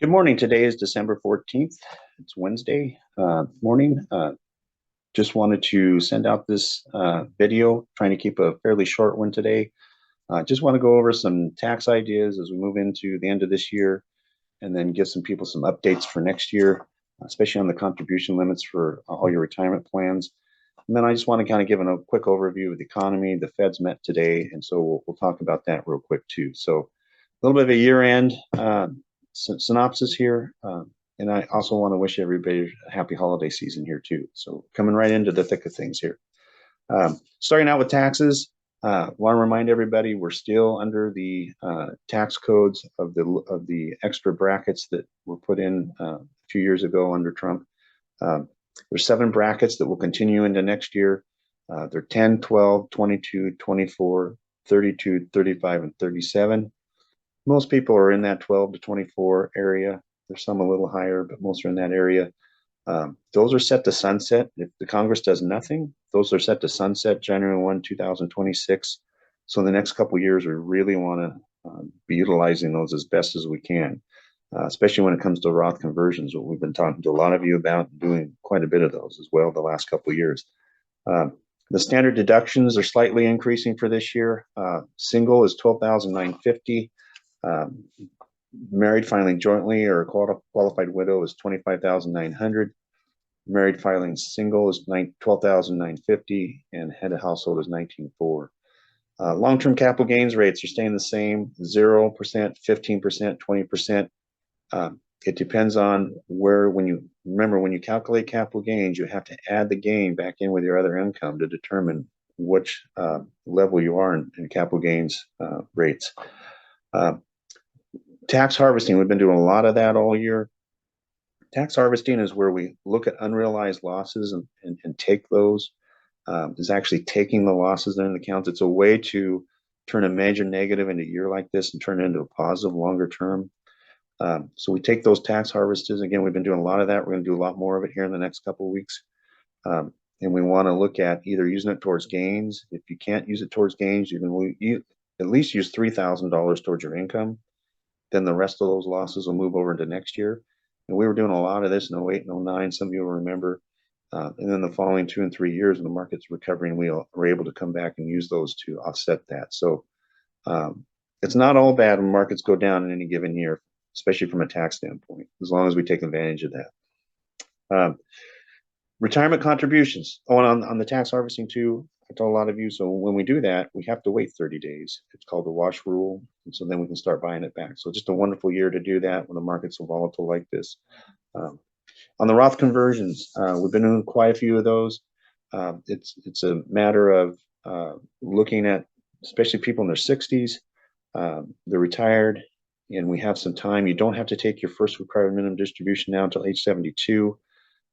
Good morning. Today is December 14th. It's Wednesday morning. Just wanted to send out this video, trying to keep a fairly short one today. Just want to go over some tax ideas as we move into the end of this year and then give some people some updates for next year, especially on the contribution limits for all your retirement plans. And then I just want to kind of give a quick overview of the economy. The Fed's met today, and so we'll talk about that real quick too. So a little bit of a year-end synopsis here. And I also want to wish everybody a happy holiday season here too. So coming right into the thick of things here. Starting out with taxes, want to remind everybody we're still under the tax codes of the extra brackets that were put in a few years ago under Trump. There's 7 brackets that will continue into next year. They're 10, 12, 22, 24, 32, 35, and 37. Most people are in that 12 to 24 area. There's some a little higher, but most are in that area. Those are set to sunset. If the Congress does nothing, those are set to sunset January 1, 2026. So in the next couple of years, we really want to be utilizing those as best as we can, especially when it comes to Roth conversions, what we've been talking to a lot of you about, doing quite a bit of those as well the last couple of years. The standard deductions are slightly increasing for this year. Single is $12,950. Married filing jointly or a qualified widow is $25,900. Married filing single is $12,950, and head of household is $19,400. Long-term capital gains rates are staying the same: 0%, 15%, 20%. It depends on when you calculate capital gains, you have to add the gain back in with your other income to determine which level you are in capital gains rates. Tax harvesting, we've been doing a lot of that all year. Tax harvesting is where we look at unrealized losses and take those. Is actually taking the losses in the account. It's a way to turn a major negative in a year like this and turn it into a positive longer term. So we take those tax harvests. Again, we've been doing a lot of that. We're going to do a lot more of it here in the next couple of weeks. And we want to look at either using it towards gains. If you can't use it towards gains, you can at least use $3,000 towards your income. Then the rest of those losses will move over into next year. And we were doing a lot of this in 08 and 09. Some of you will remember. And then the following 2 and 3 years, when the market's recovering, we were able to come back and use those to offset that. So it's not all bad when markets go down in any given year, especially from a tax standpoint, as long as we take advantage of that. Retirement contributions. Oh, and on the tax harvesting too, I told a lot of you, so when we do that, we have to wait 30 days. It's called the wash rule. And so then we can start buying it back. So just a wonderful year to do that when the market's so volatile like this. On the Roth conversions, we've been doing quite a few of those. It's a matter of looking at, especially people in their 60s, they're retired, and we have some time. You don't have to take your first required minimum distribution now until age 72.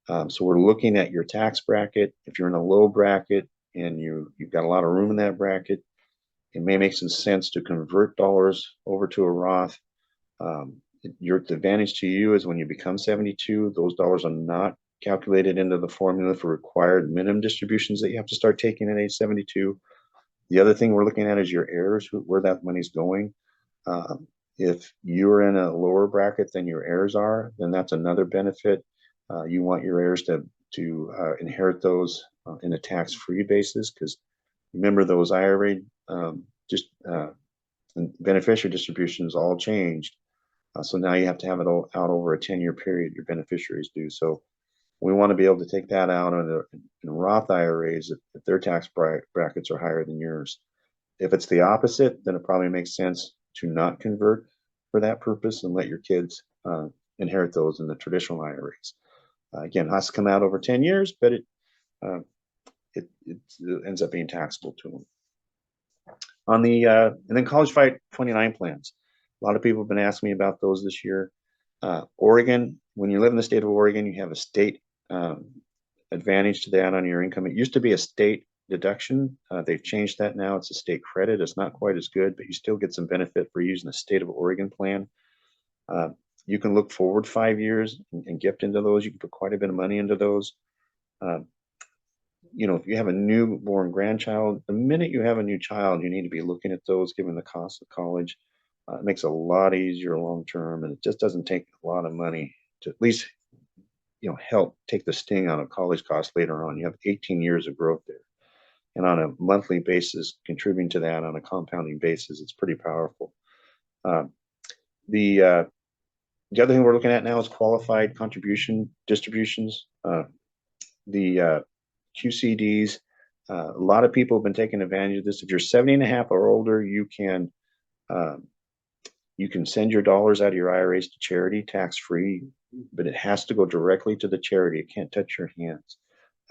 So we're looking at your tax bracket. If you're in a low bracket and you've got a lot of room in that bracket, it may make some sense to convert dollars over to a Roth. Your advantage to you is when you become 72, those dollars are not calculated into the formula for required minimum distributions that you have to start taking at age 72. The other thing we're looking at is your heirs, where that money's going. If you're in a lower bracket than your heirs are, then that's another benefit. You want your heirs to inherit those in a tax-free basis, because remember, those IRA beneficiary distributions all changed. So now you have to have it all out over a 10-year period, your beneficiaries do. So we want to be able to take that out in Roth IRAs if their tax brackets are higher than yours. If it's the opposite, then it probably makes sense to not convert for that purpose and let your kids inherit those in the traditional IRAs. Again, it has to come out over 10 years, but it ends up being taxable to them. And then college 529 plans. A lot of people have been asking me about those this year. Oregon, when you live in the state of Oregon, you have a state advantage to that on your income. It used to be a state deduction. They've changed that now. It's a state credit. It's not quite as good, but you still get some benefit for using the state of Oregon plan. You can look forward 5 years and gift into those. You can put quite a bit of money into those. If you have a newborn grandchild, the minute you have a new child, you need to be looking at those, given the cost of college. It makes it a lot easier long term, and it just doesn't take a lot of money to at least help take the sting out of college costs later on. You have 18 years of growth there, and on a monthly basis, contributing to that on a compounding basis, it's pretty powerful. Uh, the other thing we're looking at now is qualified contribution distributions. The QCDs. A lot of people have been taking advantage of this. If you're 70 and a half or older, uh, you can send your dollars out of your IRAs to charity tax-free, but it has to go directly to the charity. It can't touch your hands.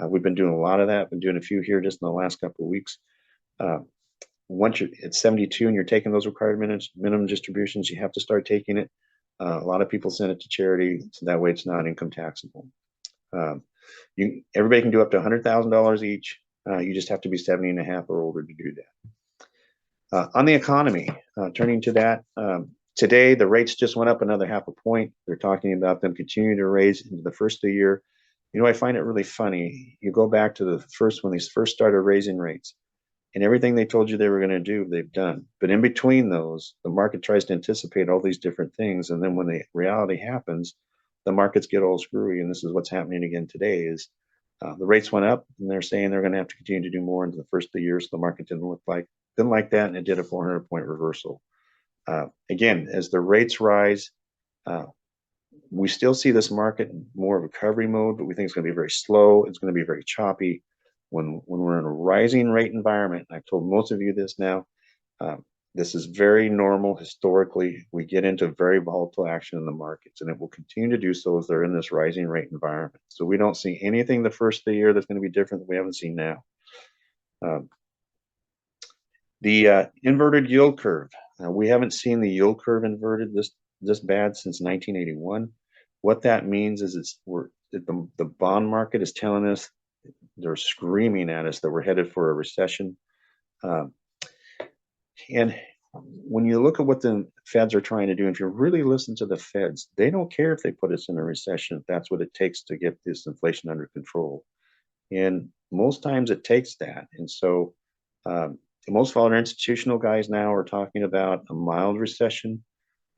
We've been doing a lot of that. Been doing a few here just in the last couple of weeks. Once you're at 72 and you're taking those required minimum distributions, you have to start taking it. A lot of people send it to charity, so that way it's not income taxable. Everybody can do up to $100,000 each. You just have to be 70 and a half or older to do that. On the economy, turning to that, today the rates just went up another 0.5 point. They're talking about them continuing to raise into the first of the year. I find it really funny. You go back to the first when they first started raising rates, and everything they told you they were going to do, they've done. But in between those, the market tries to anticipate all these different things, and then when the reality happens, the markets get all screwy. And this is what's happening again today. Is the rates went up, and they're saying they're going to have to continue to do more into the first of the year. So the market didn't like that, and it did a 400-point reversal. Again, as the rates rise, we still see this market in more recovery mode, but we think it's going to be very slow. It's going to be very choppy. When we're in a rising rate environment, and I've told most of you this now, this is very normal historically. We get into very volatile action in the markets, and it will continue to do so as they're in this rising rate environment. So we don't see anything the first of the year that's going to be different than we haven't seen now. The inverted yield curve. We haven't seen the yield curve inverted this bad since 1981. What that means is the bond market is telling us, they're screaming at us that we're headed for a recession. And when you look at what the Feds are trying to do, if you really listen to the Feds, they don't care if they put us in a recession, if that's what it takes to get this inflation under control. And most times it takes that. And so most of our institutional guys now are talking about a mild recession.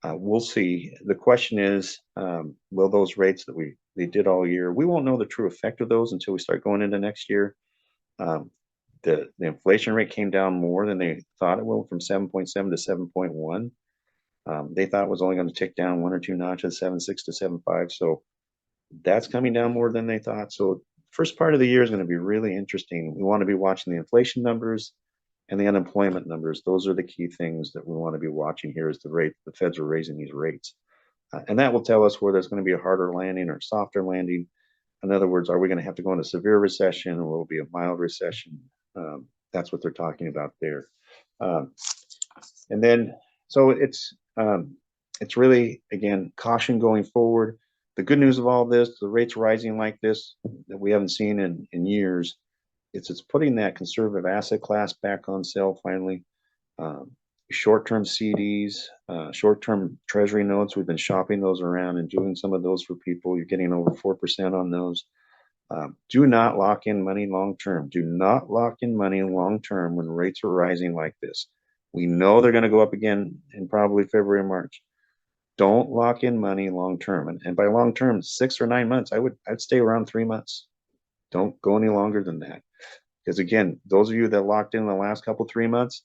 We'll see. The question is, will those rates that they did all year, we won't know the true effect of those until we start going into next year. The inflation rate came down more than they thought it will, from 7.7 to 7.1. They thought it was only going to tick down 1 or 2 notches, 7.6 to 7.5. So that's coming down more than they thought. So first part of the year is going to be really interesting. We want to be watching the inflation numbers and the unemployment numbers. Those are the key things that we want to be watching here as the Feds are raising these rates. And that will tell us where there's going to be a harder landing or softer landing. In other words, are we going to have to go into severe recession, or will it be a mild recession? That's what they're talking about there. And then, so it's really, again, caution going forward. The good news of all this, the rates rising like this that we haven't seen in years, it's putting that conservative asset class back on sale finally. Short-term CDs, short-term treasury notes, we've been shopping those around and doing some of those for people. You're getting over 4% on those. Do not lock in money long-term. Do not lock in money long-term when rates are rising like this. We know they're going to go up again in probably February and March. Don't lock in money long-term. And by long-term, 6 or 9 months, I'd stay around 3 months. Don't go any longer than that. Because again, those of you that locked in the last 3 months,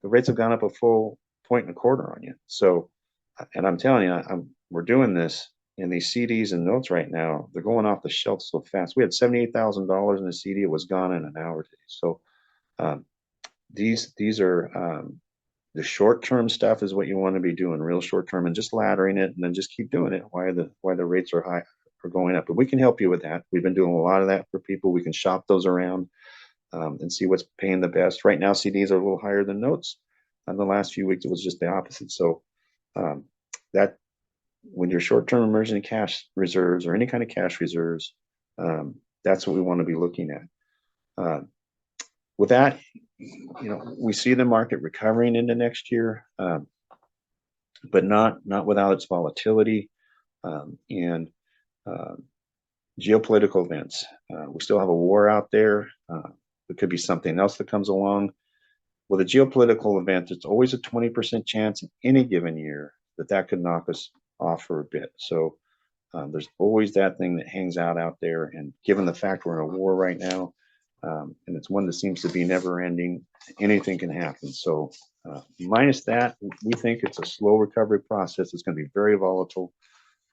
the rates have gone up a full 1.25 points on you. So, and I'm telling you, we're doing this in these CDs and notes right now. They're going off the shelf so fast. We had $78,000 in a CD. It was gone in an hour today. So these are the short-term stuff is what you want to be doing, real short-term, and just laddering it, and then just keep doing it while the rates are high or going up. But we can help you with that. We've been doing a lot of that for people. We can shop those around and see what's paying the best. Right now, CDs are a little higher than notes. In the last few weeks, it was just the opposite. So that when your short-term emergency cash reserves or any kind of cash reserves, that's what we want to be looking at. With that, we see the market recovering into next year, but not without its volatility and geopolitical events. We still have a war out there. There could be something else that comes along. with a geopolitical event, it's always a 20% chance in any given year that could knock us off for a bit. So there's always that thing that hangs out there. And given the fact we're in a war right now, and it's one that seems to be never ending, anything can happen. So minus that, we think it's a slow recovery process. It's going to be very volatile.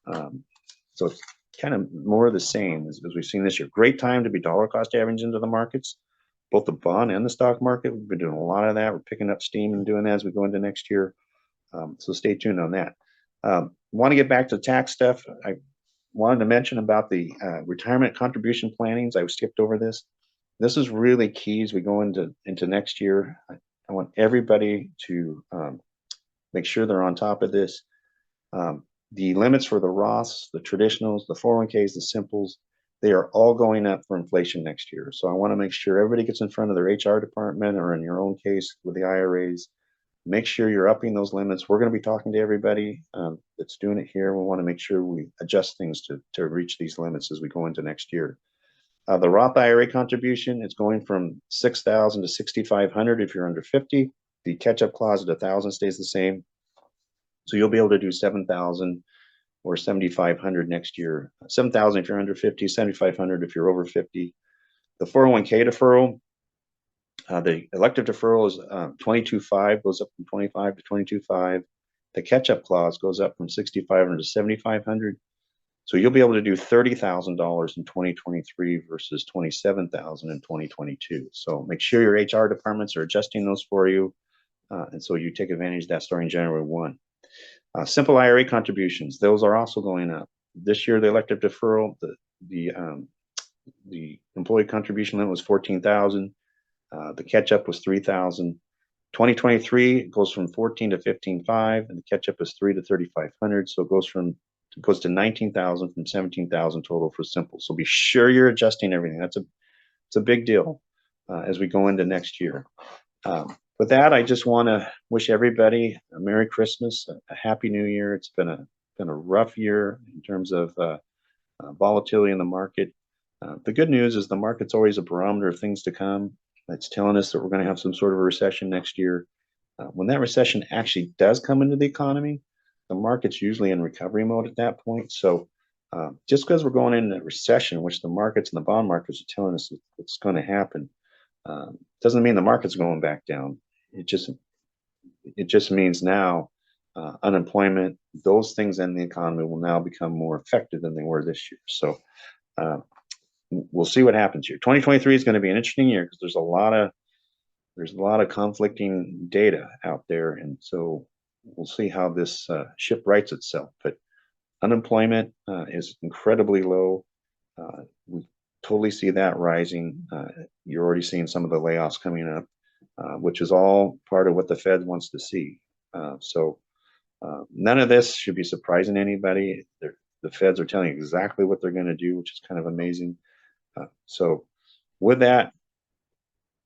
So it's kind of more of the same as we've seen this year. Great time to be dollar cost average into the markets, both the bond and the stock market. We've been doing a lot of that. We're picking up steam and doing that as we go into next year. So stay tuned on that. Want to get back to tax stuff. I wanted to mention about the retirement contribution plannings. I skipped over this. This is really key as we go into next year. I want everybody to make sure they're on top of this. The limits for the Roths, the traditionals, the 401ks, the simples, they are all going up for inflation next year. So I want to make sure everybody gets in front of their HR department, or in your own case with the IRAs. Make sure you're upping those limits. We're going to be talking to everybody that's doing it here. We want to make sure we adjust things to reach these limits as we go into next year. The Roth IRA contribution is going from $6,000 to $6,500 if you're under 50. The catch-up clause at $1,000 stays the same. So you'll be able to do $7,000 or $7,500 next year. $7,000 if you're under 50, $7,500 if you're over 50. The 401k deferral, the elective deferral is 22.5, goes up from 25 to 22.5. The catch-up clause goes up from 6,500 to 7,500. So you'll be able to do $30,000 in 2023 versus $27,000 in 2022. So make sure your HR departments are adjusting those for you, and so you take advantage of that starting January 1. Simple IRA contributions, those are also going up. This year, the elective deferral, the employee contribution limit was $14,000. The catch-up was $3,000. 2023 it goes from 14 to 15.5, and the catch-up is 3 to 3,500. So it goes to 19,000 from 17,000 total for simple. So be sure you're adjusting everything. It's a big deal as we go into next year. With that, I just want to wish everybody a Merry Christmas, a Happy New Year. It's been a rough year in terms of volatility in the market. The good news is the market's always a barometer of things to come. It's telling us that we're going to have some sort of a recession next year. When that recession actually does come into the economy, the market's usually in recovery mode at that point. So just because we're going into a recession, which the markets and the bond markets are telling us it's going to happen, doesn't mean the market's going back down. It just means now unemployment, those things in the economy will now become more effective than they were this year. So we'll see what happens here. 2023 is going to be an interesting year because there's a lot of conflicting data out there, and so we'll see how this ship rights itself. But unemployment is incredibly low. We totally see that rising. You're already seeing some of the layoffs coming up, which is all part of what the Fed wants to see. So none of this should be surprising to anybody. The Feds are telling you exactly what they're going to do, which is kind of amazing. So with that,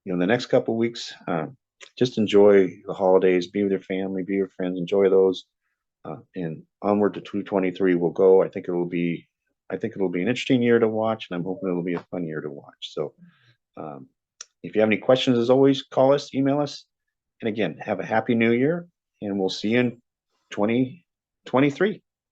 in the next couple of weeks, just enjoy the holidays, be with your family, be with your friends, enjoy those, and onward to 2023 we'll go. I think it'll be an interesting year to watch, and I'm hoping it'll be a fun year to watch. So if you have any questions, as always, call us, email us, and again, have a Happy New Year, and we'll see you in 2023.